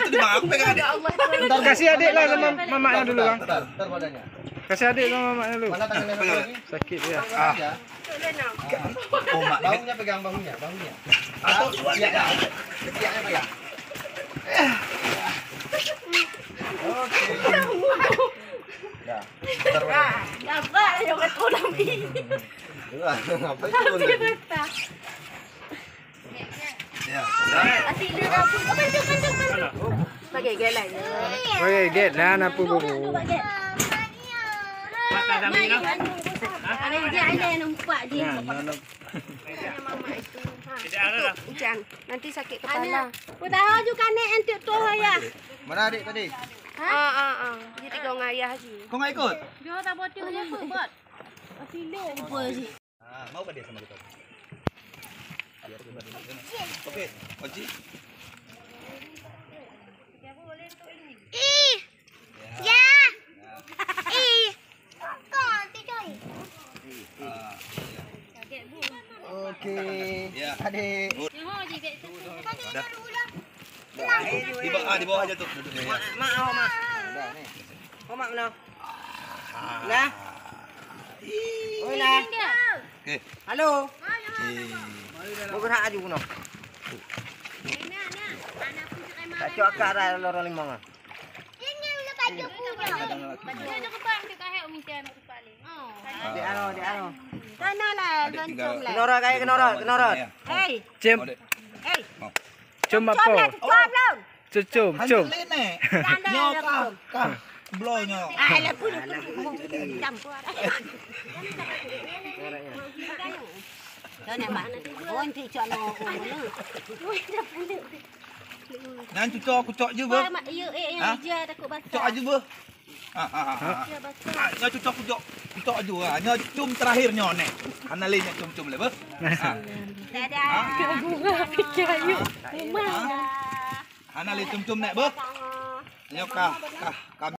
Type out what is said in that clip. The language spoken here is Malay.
itu di bang, aku pegang adik. Kasih adik lah sama mamanya dulu bang. Ntar badannya. Kasih adik sama mamanya dulu. Mana tangannya lagi? Sakit ya. Oh mak, bahunya pegang bahunya. Atau iya, pegang. Oke. Ya. Dapat yung katulang ini. Ngapain turun? Ya. Asli na po. Pagigilan. Oke, get lah na po po. Ano dia ada yang nampak dia. Mama itu. Tidak ada lah. Hujan. Nanti sakit kepala. Udah juga nih entuk tu ya. Mana adik tadi? Jadi kau ngayah sih. Kau nggak ikut? Dia tak buat dia buat. Asli apa sih? Mau dia sama kita? Oke, Oji. Ih. Ya. Ih. Oke. Ya. Adik. Di bawah aja tuh duduknya. Mak. Oh mak mana? Nah. Oh nah. Oke. Halo. Mau gerak aja kuno. Tak cok akak dah lorong limang ah. Di ano. Sana lah, loncong lah. Kenora. Hey. Cem. Hey. Cum apa? Cuap belum? Cum. Kah. Blonya. Alah pun campur. Sana mak. Bon ti cok lo ko lu. Nan cucok je ber. Dia takut basah. Cucok aja ber. Nya cucok aja ah. Nya cum terakhirnya nek. Ana le nya cum le ber. Dadah. Bunga fikir ayu. Rumah. Ana le cum nek ber. Nya kah